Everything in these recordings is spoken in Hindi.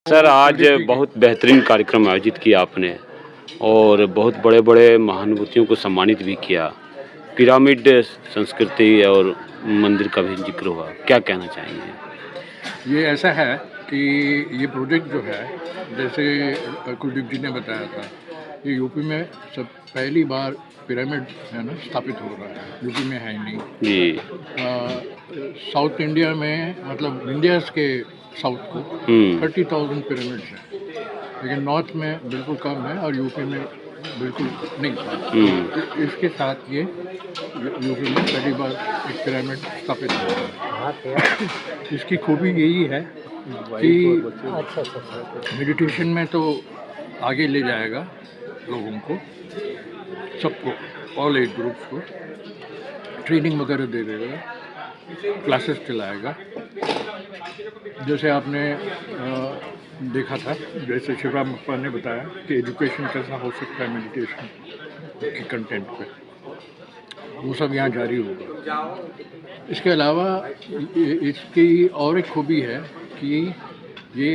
सर आज बहुत बेहतरीन कार्यक्रम आयोजित किया आपने और बहुत बड़े-बड़े महानुभूतियों को सम्मानित भी किया। पिरामिड संस्कृति और मंदिर का भी ज़िक्र हुआ। क्या कहना चाहेंगे? ये ऐसा है कि ये प्रोजेक्ट जो है, जैसे कुलदीप जी ने बताया था, ये यूपी में सब पहली बार पिरामिड है ना स्थापित हो रहा है। यूपी में है ही नहीं। जी। साउथ इंडिया में मतलब इंडियाज़ के साउथ को हुँ। 30,000 पिरामिड्स हैं, लेकिन नॉर्थ में बिल्कुल कम है और यूपी में बिल्कुल नहीं था। तो इसके साथ ये यूपी में पहली बार एक पिरामिड स्थापित हो रहा है। इसकी खूबी यही है कि मेडिटेशन में तो आगे ले जाएगा लोगों को, सबको, ऑल एज ग्रुप्स को ट्रेनिंग वगैरह दे देगा, क्लासेस चलाएगा। जैसे आपने देखा था, जैसे शिवराम अप्पा ने बताया कि एजुकेशन कैसा हो सकता है मेडिटेशन के कंटेंट पे, वो सब यहाँ जारी होगा। इसके अलावा इसकी और एक खूबी है कि ये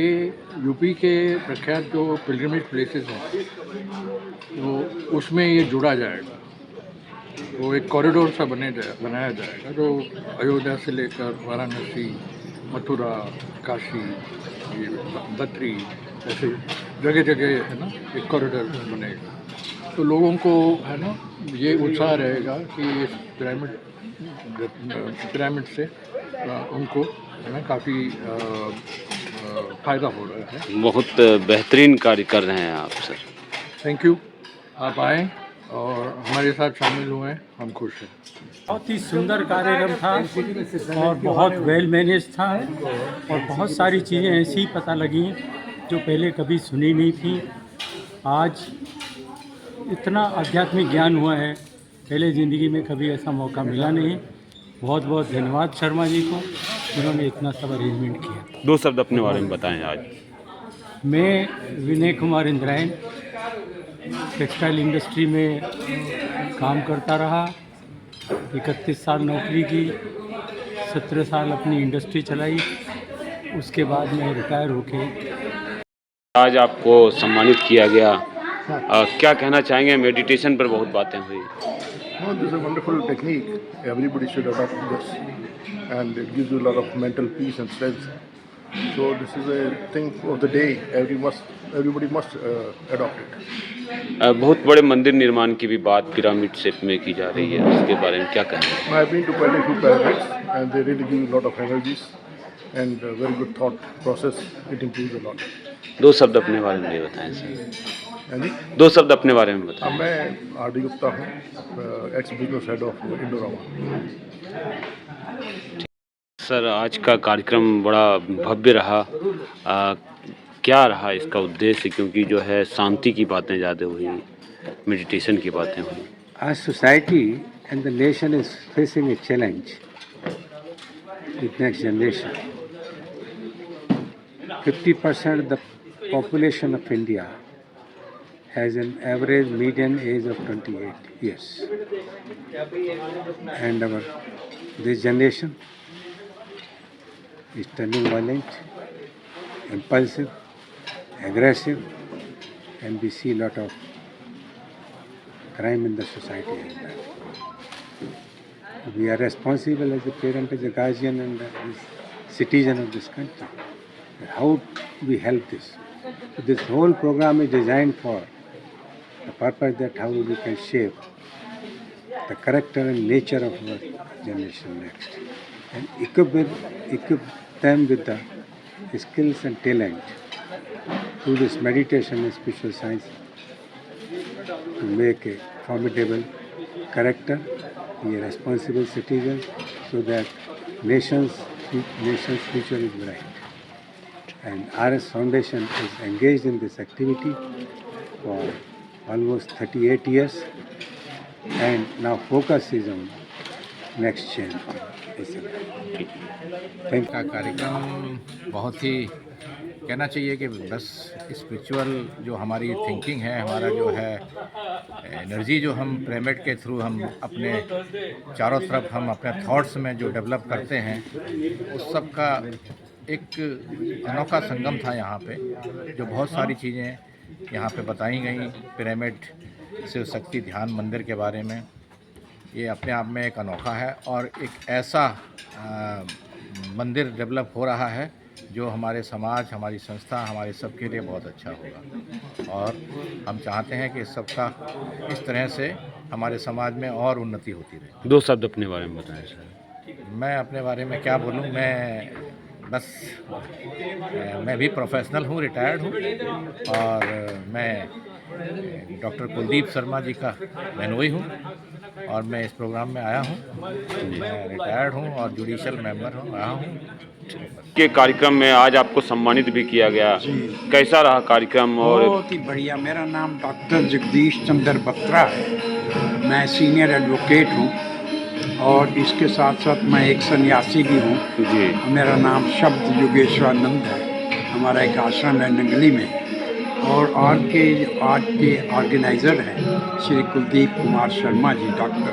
यूपी के प्रख्यात जो पिलग्रिमेज प्लेसेस हैं, तो उसमें ये जुड़ा जाएगा। वो एक कॉरिडोर सा बनाया जाएगा जो अयोध्या से लेकर वाराणसी, मथुरा, काशी, ये बद्री, ऐसे जगह जगह है ना एक कॉरिडोर बनेगा। तो लोगों को है ना ये उत्साह रहेगा कि इस पिरामिड से उनको है ना काफ़ी फ़ायदा हो रहा है। बहुत बेहतरीन कार्य कर रहे हैं आप सर। थैंक यू, आप आएँ और हमारे साथ शामिल हुए, हम खुश हैं। बहुत ही सुंदर कार्यक्रम था और बहुत वेल मैनेज था और बहुत सारी चीज़ें ऐसी पता लगी जो पहले कभी सुनी नहीं थी। आज इतना आध्यात्मिक ज्ञान हुआ है, पहले ज़िंदगी में कभी ऐसा मौका मिला नहीं। बहुत बहुत धन्यवाद शर्मा जी को, जिन्होंने इतना सब अरेंजमेंट किया। 2 शब्द अपने बारे में बताएँ आज। मैं विनय कुमार इंद्रायन टेक्सटाइल इंडस्ट्री में काम करता रहा। 31 साल नौकरी की, 17 साल अपनी इंडस्ट्री चलाई। उसके बाद मैं रिटायर होके आज आपको सम्मानित किया गया। क्या कहना चाहेंगे? मेडिटेशन पर बहुत बातें हुई। No, this is a wonderful technique. Everybody should adopt this, and it gives you a lot of mental peace and strength. So this is a thing of the day. Everybody must adopt it. बहुत बड़े मंदिर निर्माण की भी बात पिरामिड शेप में की जा रही है, उसके बारे में क्या कहेंगे? I've been to quite a few pyramids, and they really give you a lot of energies and a very good thought process. It improves a lot. 2 शब्द अपने बारे में भी बताएँ सर। हाँ जी, 2 शब्द अपने बारे में बताएँ। मैं आर डी गुप्ता हूँ, x business head of Indorama. Sir आज का कार्यक्रम बड़ा भव्य रहा। क्या रहा इसका उद्देश्य? क्योंकि जो है शांति की बातें ज़्यादा हुई, मेडिटेशन की बातें हुई। Our society and the nation is facing a challenge with next generation. 50% of the population of India has an average median age of 28 years. And this generation is turning violent, impulsive, aggressive, and we see a lot of crime in the society. We are responsible as a parent, as a guardian, and as citizen of this country. How we help this? So this whole program is designed for the purpose that how we can shape the character and nature of our generation next, and equip them with the skills and talent through this meditation and spiritual science to make a formidable character, be a responsible citizen, so that nation's future is bright. And RS Foundation is engaged in this activity for almost 38 years, and now focus is on next change. Thank का कार्यक्रम बहुत ही कहना चाहिए कि बस स्पिरिचुअल जो हमारी थिंकिंग है, हमारा जो है एनर्जी जो हम पिरामिड के थ्रू हम अपने चारों तरफ हम अपने थॉट्स में जो डेवलप करते हैं, उस सब का एक अनोखा संगम था यहाँ पे, जो बहुत सारी चीज़ें यहाँ पे बताई गई। पिरामिड, शिव शक्ति ध्यान मंदिर के बारे में, ये अपने आप में एक अनोखा है और एक ऐसा मंदिर डेवलप हो रहा है जो हमारे समाज, हमारी संस्था, हमारे सबके लिए बहुत अच्छा होगा। और हम चाहते हैं कि सबका इस तरह से हमारे समाज में और उन्नति होती रहे। 2 शब्द अपने बारे में बताएं सर। मैं अपने बारे में क्या बोलूं, मैं बस मैं भी प्रोफेशनल हूं, रिटायर्ड हूं और मैं डॉक्टर कुलदीप शर्मा जी का बहनोई हूं और मैं इस प्रोग्राम में आया हूं। मैं रिटायर्ड हूं और जुडिशियल मेंबर हूं, आया हूं। के कार्यक्रम में आज आपको सम्मानित भी किया गया, कैसा रहा कार्यक्रम? और बहुत ही बढ़िया। मेरा नाम डॉक्टर जगदीश चंद्र बत्रा है, मैं सीनियर एडवोकेट हूँ और इसके साथ साथ मैं एक सन्यासी भी हूँ जी। मेरा नाम शब्द योगेश्वरानंद है। हमारा एक आश्रम है नंगली में और आज के ऑर्गेनाइज़र हैं श्री कुलदीप कुमार शर्मा जी डॉक्टर।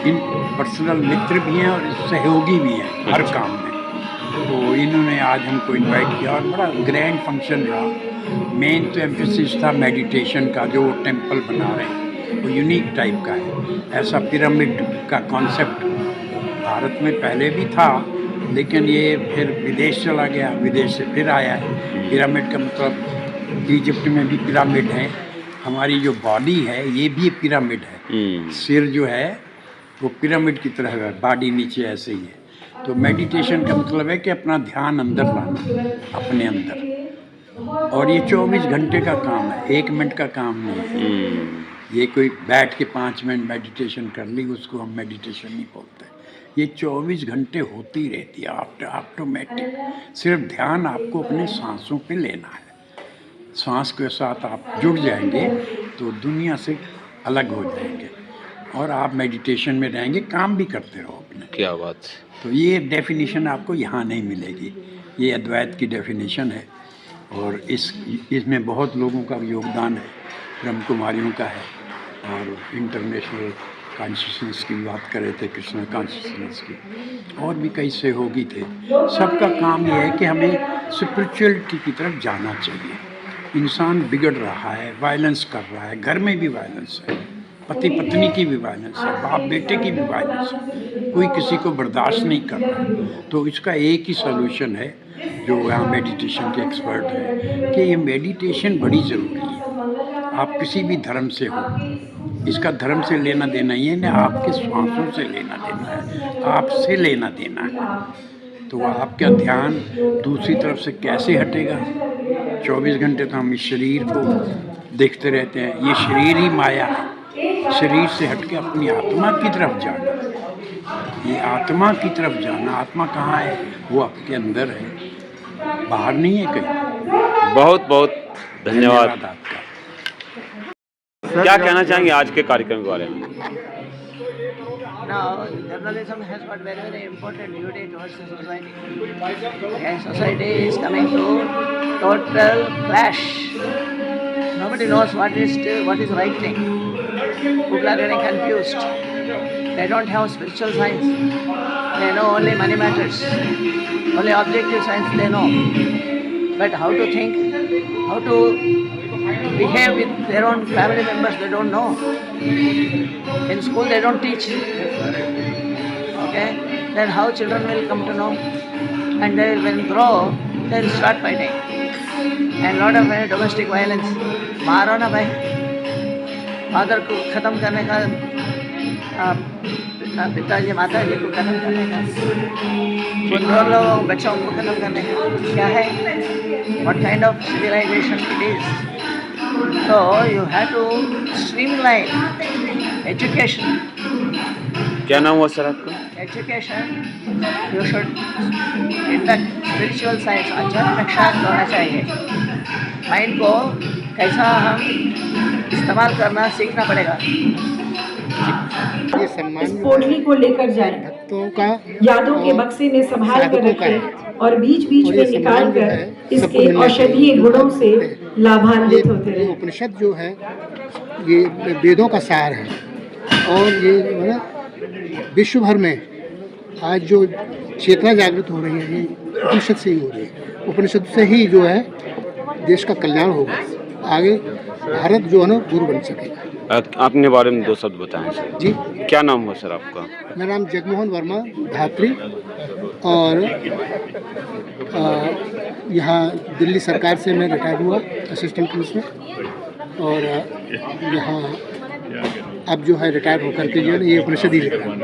इन पर्सनल मित्र भी हैं और सहयोगी भी हैं हर काम में। तो इन्होंने आज हमको इनवाइट किया और बड़ा ग्रैंड फंक्शन रहा। मेन तो एम्फेसिस था मेडिटेशन का, जो टेंपल बना रहे हैं वो यूनिक टाइप का है। ऐसा पिरामिड का कॉन्सेप्ट भारत में पहले भी था, लेकिन ये फिर विदेश चला गया, विदेश से फिर आया है। पिरामिड का मतलब इजिप्ट में भी पिरामिड है। हमारी जो बॉडी है ये भी पिरामिड है। सिर जो है वो पिरामिड की तरह है, बॉडी नीचे ऐसे ही है। तो मेडिटेशन का मतलब है कि अपना ध्यान अंदर लाना, अपने अंदर। और ये 24 घंटे का काम है, 1 मिनट का काम नहीं है। ये कोई बैठ के 5 मिनट मेडिटेशन कर ली, उसको हम मेडिटेशन नहीं बोलते। ये 24 घंटे होती रहती है ऑटोमेटिक। सिर्फ ध्यान आपको अपने सांसों पे लेना है। सांस के साथ आप जुड़ जाएंगे तो दुनिया से अलग हो जाएंगे और आप मेडिटेशन में रहेंगे, काम भी करते रहो अपने। क्या बात। तो ये डेफिनेशन आपको यहाँ नहीं मिलेगी। ये अद्वैत की डेफिनेशन है और इसमें बहुत लोगों का योगदान है। ब्रह्म कुमारियों का है और इंटरनेशनल कॉन्शियसनेस की बात कर रहे थे, कृष्ण कॉन्शियसनेस की, और भी कई सहयोगी थे। सबका काम ये है कि हमें स्पिरिचुअलिटी की तरफ जाना चाहिए। इंसान बिगड़ रहा है, वायलेंस कर रहा है, घर में भी वायलेंस है, पति पत्नी की भी वायलेंस है, बाप बेटे की भी वायलेंस है, कोई किसी को बर्दाश्त नहीं कर रहा। तो इसका एक ही सलूशन है, जो यहाँ मेडिटेशन के एक्सपर्ट हैं, कि ये मेडिटेशन बड़ी ज़रूरी है। आप किसी भी धर्म से हो, इसका धर्म से लेना देना ही है ना, आपके श्वासों से लेना देना है, आपसे लेना देना है। तो आपका ध्यान दूसरी तरफ से कैसे हटेगा? 24 घंटे तो हम इस शरीर को देखते रहते हैं। ये शरीर ही माया है। शरीर से हट के अपनी आत्मा की तरफ जाना, ये आत्मा की तरफ जाना। आत्मा कहाँ है? वो आपके अंदर है, बाहर नहीं है कहीं। बहुत बहुत धन्यवाद। आपका। क्या कहना चाहेंगे आज के कार्यक्रम के बारे में? Now, journalism has got very, very important duty towards the society. And society is coming to total clash. Nobody knows what is right thing. People are getting confused. They don't have spiritual science. They know only money matters. Only objective science they know. But how to think, how to behave with their own family members, they don't know. In school they don't teach. Okay? Then how children will come to know? And they will grow, they will start fighting. And lot of domestic violence. मारो ना भाई, फादर को ख़त्म करने का, पिताजी माताजी को ख़त्म करने का, बुजुर्ग लोग बच्चों को ख़त्म करने का, क्या है? What kind of civilization it is? So you have to streamline education. क्या नाम हुआ सर आपका? Education, you should induct spiritual science, आध्यात्मिक शास्त्र होना चाहिए। माइंड को कैसा हम इस्तेमाल करना सीखना पड़ेगा। ये सम्मान इस पोटली को लेकर जाएं, यादों के बक्से में संभाल कर रखें और बीच बीच में निकाल कर इसके औषधीय गुणों से लाभान्वित होते रहें। उपनिषद जो है ये वेदों का सार है और ये विश्व भर में आज जो चेतना जागृत हो रही है, ये उपनिषद से ही हो रही है। उपनिषद से ही जो है देश का कल्याण होगा, आगे भारत जो है ना गुरु बन सकेगा। अपने बारे में 2 शब्द बताएं सर। जी, क्या नाम हुआ सर आपका? मेरा नाम जगमोहन वर्मा धात्री, और यहाँ दिल्ली सरकार से मैं रिटायर हुआ असिस्टेंट कमिश्नर, और यहाँ अब जो है रिटायर होकर के जो है ना ये उपनिषद ही लिखा है।